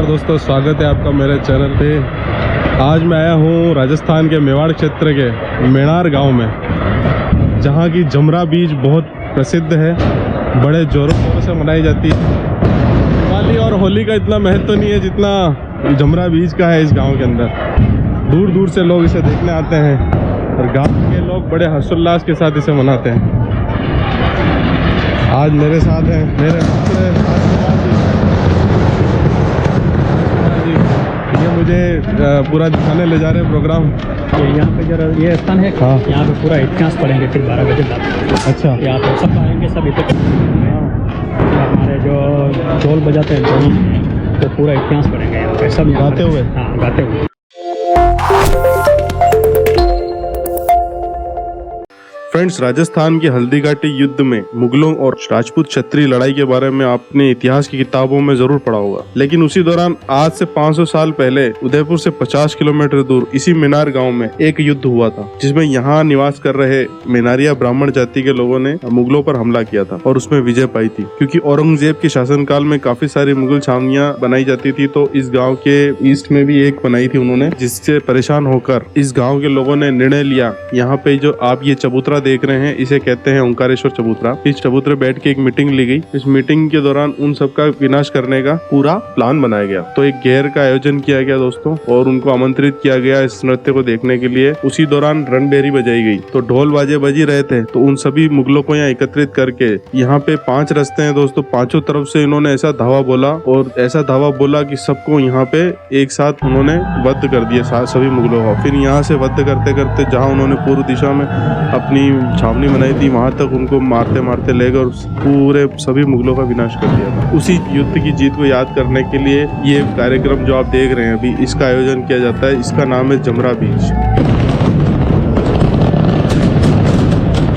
नमस्कार दोस्तों, स्वागत है आपका मेरे चैनल पे। आज मैं आया हूँ राजस्थान के मेवाड़ क्षेत्र के मेणार गांव में, जहाँ की जमरा बीज बहुत प्रसिद्ध है, बड़े जोरों शोरों से मनाई जाती है। दिवाली और होली का इतना महत्व नहीं है जितना जमरा बीज का है इस गांव के अंदर। दूर दूर से लोग इसे देखने आते हैं और गांव के लोग बड़े हर्षोल्लास के साथ इसे मनाते हैं। आज मेरे साथ हैं मेरे मित्र जी, ये मुझे पूरा दिखाने ले जा रहे हैं प्रोग्राम। तो यहाँ पे जरा ये स्थान है, हाँ। यहाँ पे पूरा इतिहास पढ़ेंगे फिर 12 बजे बाद। अच्छा, यहाँ पे सब आएंगे, सब इधर हमारे जो ढोल बजाते हैं ढोल, तो पूरा इतिहास पढ़ेंगे यहाँ पे सब गाते हुए? हाँ, गाते हुए। फ्रेंड्स, राजस्थान की हल्दीघाटी युद्ध में मुगलों और राजपूत क्षत्रिय लड़ाई के बारे में आपने इतिहास की किताबों में जरूर पढ़ा होगा, लेकिन उसी दौरान आज से 500 साल पहले उदयपुर से 50 किलोमीटर दूर इसी मेनार गांव में एक युद्ध हुआ था, जिसमें यहाँ निवास कर रहे मेनारिया ब्राह्मण जाति के लोगों ने मुगलों पर हमला किया था और उसमें विजय पाई थी। क्योंकि औरंगजेब के शासनकाल में काफी सारी मुगल छावनियां बनाई जाती थी, तो इस गाँव के ईस्ट में भी एक बनाई थी उन्होंने, जिससे परेशान होकर इस गाँव के लोगों ने निर्णय लिया, यहाँ पे जो आप ये चबूतरा देख रहे हैं इसे कहते हैं ओंकारेश्वर चबूतरा। इस चबूतरे बैठ के एक मीटिंग ली गई। इस मीटिंग के दौरान उन सबका विनाश करने का पूरा प्लान बनाया गया। तो एक घेर का आयोजन किया गया दोस्तों, और उनको आमंत्रित किया गया इस नृत्य को देखने के लिए। उसी दौरान रणबेरी बजाई गई, तो ढोल बाजे बजी रहे थे। तो उन सभी मुगलों को यहाँ एकत्रित करके, यहाँ पे 5 रास्ते हैं दोस्तों, पांचों तरफ से इन्होंने ऐसा धावा बोला और ऐसा धावा बोला कि सबको यहाँ पे एक साथ उन्होंने वध कर दिया सभी मुगलों को। फिर यहाँ से वध करते करते जहाँ उन्होंने पूर्व दिशा में अपनी छावनी बनाई थी, वहां तक उनको मारते मारते ले गए और पूरे सभी मुगलों का विनाश कर दिया था। उसी युद्ध की जीत को याद करने के लिए ये कार्यक्रम जो आप देख रहे हैं अभी, इसका आयोजन किया जाता है। इसका नाम है जमरा बीज।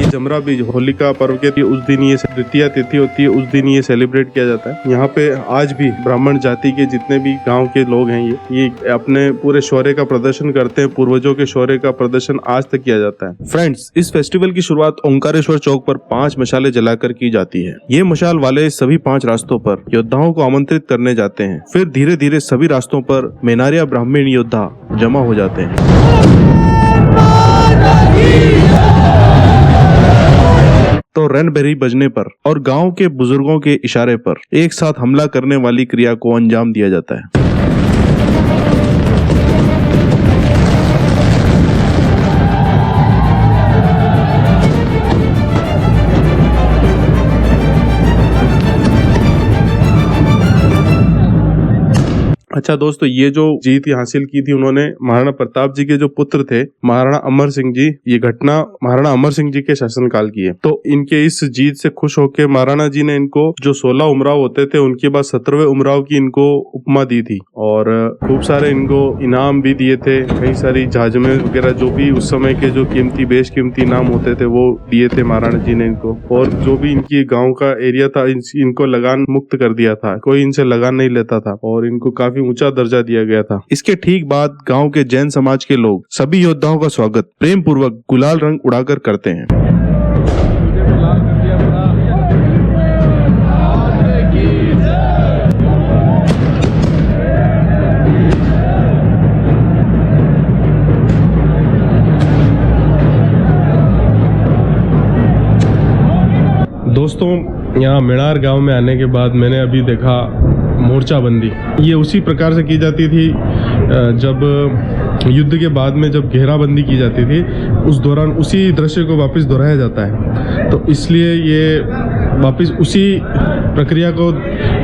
जमरा बीज होलिका पर्व के उस दिन, ये तृतीया तिथि होती है, उस दिन ये सेलिब्रेट किया जाता है। यहाँ पे आज भी ब्राह्मण जाति के जितने भी गांव के लोग हैं ये अपने पूरे शौर्य का प्रदर्शन करते हैं। पूर्वजों के शौर्य का प्रदर्शन आज तक किया जाता है। फ्रेंड्स, इस फेस्टिवल की शुरुआत ओंकारेश्वर चौक पर 5 मशाले जलाकर की जाती है। ये मशाल वाले सभी 5 रास्तों पर योद्धाओं को आमंत्रित करने जाते हैं। फिर धीरे धीरे सभी रास्तों पर मेनारिया ब्राह्मण योद्धा जमा हो जाते हैं। तो रणबेरी बजने पर और गांव के बुजुर्गों के इशारे पर एक साथ हमला करने वाली क्रिया को अंजाम दिया जाता है। अच्छा दोस्तों, ये जो जीत हासिल की थी उन्होंने महाराणा प्रताप जी के जो पुत्र थे महाराणा अमर सिंह जी, ये घटना महाराणा अमर सिंह जी के शासनकाल की है। तो इनके इस जीत से खुश होकर महाराणा जी ने इनको जो 16 उमराव होते थे उनके बाद 17वें उमराव की इनको उपमा दी थी, और खूब सारे इनको इनाम भी दिए थे। कई सारी जहाजमें वगैरह जो भी उस समय के जो कीमती बेशकीमती इनाम होते थे वो दिए थे महाराणा जी ने इनको। और जो भी इनकी गाँव का एरिया था इनको लगान मुक्त कर दिया था, कोई इनसे लगान नहीं लेता था और इनको काफी ऊंचा दर्जा दिया गया था। इसके ठीक बाद गांव के जैन समाज के लोग सभी योद्धाओं का स्वागत प्रेम पूर्वक गुलाल रंग उड़ाकर करते हैं। दोस्तों, यहाँ मेणार गांव में आने के बाद मैंने अभी देखा मोर्चाबंदी। ये उसी प्रकार से की जाती थी जब युद्ध के बाद में जब घेराबंदी की जाती थी, उस दौरान उसी दृश्य को वापस दोहराया जाता है। तो इसलिए ये वापस उसी प्रक्रिया को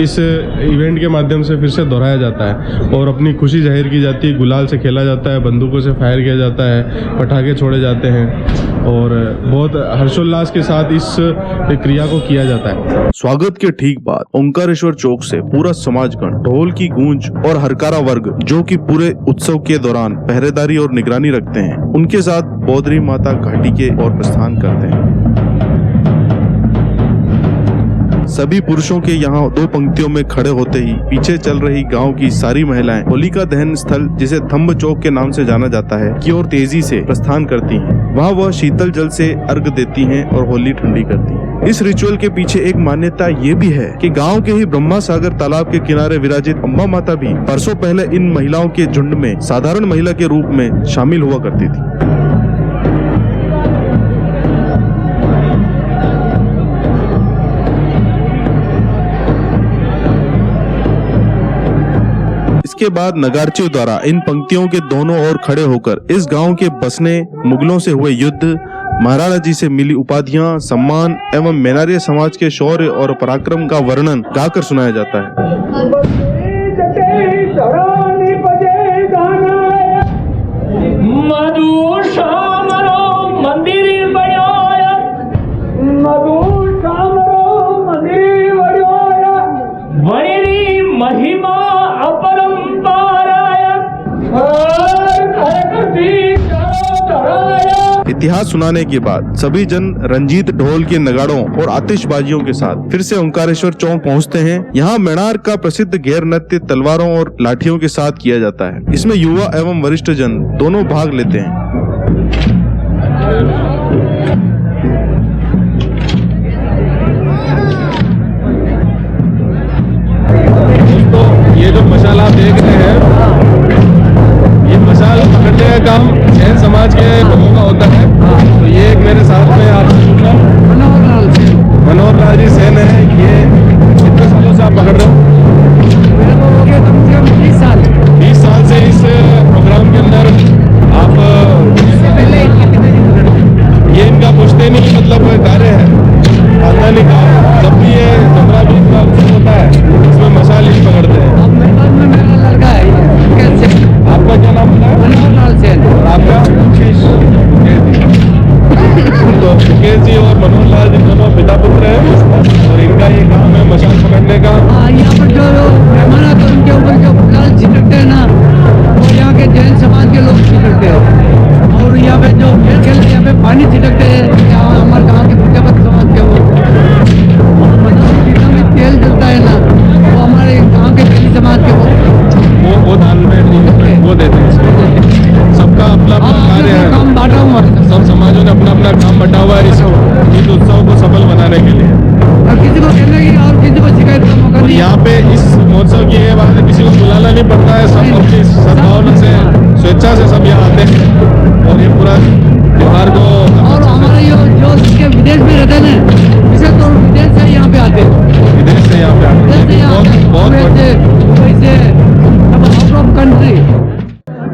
इस इवेंट के माध्यम से फिर से दोहराया जाता है और अपनी खुशी जाहिर की जाती है। गुलाल से खेला जाता है, बंदूकों से फायर किया जाता है, पटाखे छोड़े जाते हैं और बहुत हर्षोल्लास के साथ इस क्रिया को किया जाता है। स्वागत के ठीक बाद ओंकारेश्वर चौक से पूरा समाजगण, ढोल की गूंज और हरकारा वर्ग जो कि पूरे उत्सव के दौरान पहरेदारी और निगरानी रखते हैं, उनके साथ बौद्धरी माता घाटी के ओर प्रस्थान करते हैं। सभी पुरुषों के यहाँ 2 पंक्तियों में खड़े होते ही पीछे चल रही गांव की सारी महिलाएं होलिका दहन स्थल, जिसे थंब चौक के नाम से जाना जाता है, की ओर तेजी से प्रस्थान करती हैं। वहाँ वह शीतल जल से अर्घ देती हैं और होली ठंडी करती हैं। इस रिचुअल के पीछे एक मान्यता ये भी है कि गांव के ही ब्रह्मा सागर तालाब के किनारे विराजित अम्बा माता भी बरसों पहले इन महिलाओं के झुंड में साधारण महिला के रूप में शामिल हुआ करती थी। इसके बाद नगारचियों द्वारा इन पंक्तियों के दोनों ओर खड़े होकर इस गांव के बसने, मुगलों से हुए युद्ध, महाराणा जी से मिली उपाधियां, सम्मान एवं मेनारिया समाज के शौर्य और पराक्रम का वर्णन गाकर सुनाया जाता है। महिमा अपरंपाराय इतिहास सुनाने के बाद सभी जन रंजीत ढोल के नगाड़ों और आतिशबाजियों के साथ फिर से ओंकारेश्वर चौक पहुंचते हैं। यहाँ मेणार का प्रसिद्ध गैर नृत्य तलवारों और लाठियों के साथ किया जाता है। इसमें युवा एवं वरिष्ठ जन दोनों भाग लेते हैं। ये जो मशाल आप देख रहे हैं, ये मशाल पकड़ने का काम जैन समाज के लोगों का होता है। तो ये एक मेरे साथ में आपसे पूछना, मनोहर लाल जी सेन है। ये कितने सालों से आप पकड़ रहे हो? मेरे को हो गया कम से कम 20 साल। 20 साल से इस प्रोग्राम के अंदर आप ये इनका पुश्ते नहीं मतलब कार्य है, खानदानी काम। जब भी ये 15-20 का उत्सव होता है, इसमें मशाल ही पकड़ते हैं। अब मेरे पास में मेरा लड़का है, आपका क्या नाम है? मनोहर लाल सेन। और आपका? मुकेश जी। तो मुकेश जी और मनोहर लाल जी दोनों पिता पुत्र हैं और इनका ये काम है मशाल पकड़ने का। हाँ, यहाँ पर जो मेहमान आते हैं उनके ऊपर जो गुलाल छिटकते हैं ना, वो यहाँ के जैन समाज के लोग छिटकते हैं। और यहाँ पे जो खेल खेलते हैं, यहाँ पे पानी छिटकते हैं, यहाँ हमारे गाँव के पूजापत समाज के वो। और मतलब जितना भी तेल जलता है ना, वो हमारे गाँव के जैन समाज के वो दान में वो देते हैं। सबका अपना अपना कार्य है, काम बांटा हुआ है। सब समाजों ने अपना अपना काम बटा हुआ है इस उत्सव को सफल बनाने के लिए। और किसी को कहने की और किसी को शिकायत का मौका और नहीं। यहाँ पे इस महोत्सव की ये बात है, किसी को बुलाना नहीं पड़ता है। सब अपनी सद्भावना से, स्वेच्छा से सब यहाँ आते हैं और ये पूरा त्योहार को। और हमारे जो जिसके विदेश में रहते हैं, विशेष तौर विदेश से यहाँ पे आते हैं। विदेश से यहाँ पे आते हैं, बहुत आउट ऑफ कंट्री।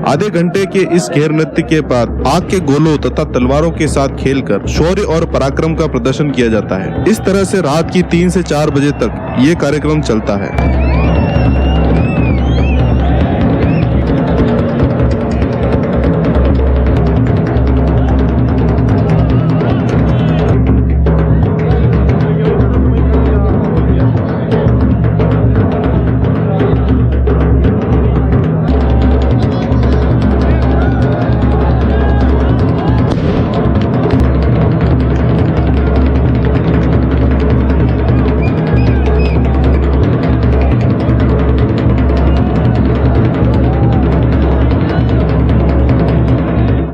आधे घंटे के इस घेर नृत्य के बाद आग के गोलों तथा तलवारों के साथ खेलकर शौर्य और पराक्रम का प्रदर्शन किया जाता है। इस तरह से रात की 3 से 4 बजे तक ये कार्यक्रम चलता है।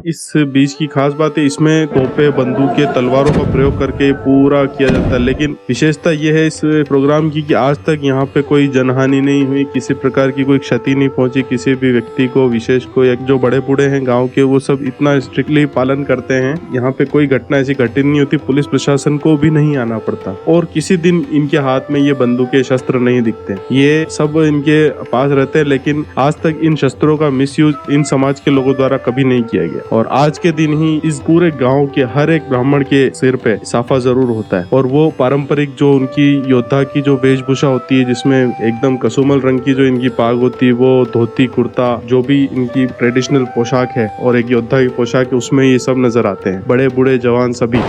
इस बीच की खास बात है, इसमें तोपे, बंदूकें, तलवारों का प्रयोग करके पूरा किया जाता है। लेकिन विशेषता यह है इस प्रोग्राम की कि आज तक यहाँ पे कोई जनहानि नहीं हुई, किसी प्रकार की कोई क्षति नहीं पहुंची किसी भी व्यक्ति को, विशेष को। या जो बड़े बूढ़े हैं गांव के, वो सब इतना स्ट्रिक्टली पालन करते हैं। यहाँ पे कोई घटना ऐसी घटित नहीं होती, पुलिस प्रशासन को भी नहीं आना पड़ता और किसी दिन इनके हाथ में ये बंदूकें, शस्त्र नहीं दिखते। ये सब इनके पास रहते हैं, लेकिन आज तक इन शस्त्रों का मिसयूज इन समाज के लोगों द्वारा कभी नहीं किया गया। और आज के दिन ही इस पूरे गांव के हर एक ब्राह्मण के सिर पे साफा जरूर होता है। और वो पारंपरिक जो उनकी योद्धा की जो वेशभूषा होती है, जिसमें एकदम कसुमल रंग की जो इनकी पाग होती है, वो धोती कुर्ता, जो भी इनकी ट्रेडिशनल पोशाक है और एक योद्धा की पोशाक है, उसमें ये सब नजर आते हैं, बड़े बूढ़े जवान सभी।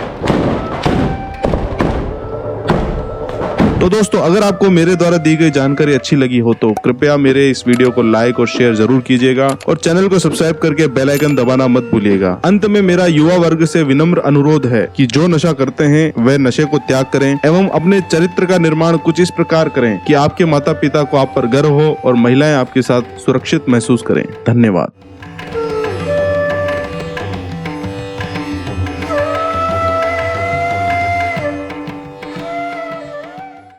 तो दोस्तों, अगर आपको मेरे द्वारा दी गई जानकारी अच्छी लगी हो तो कृपया मेरे इस वीडियो को लाइक और शेयर जरूर कीजिएगा और चैनल को सब्सक्राइब करके बेल आइकन दबाना मत भूलिएगा। अंत में मेरा युवा वर्ग से विनम्र अनुरोध है कि जो नशा करते हैं वह नशे को त्याग करें एवं अपने चरित्र का निर्माण कुछ इस प्रकार करें कि आपके माता पिता को आप पर गर्व हो और महिलाएं आपके साथ सुरक्षित महसूस करें। धन्यवाद।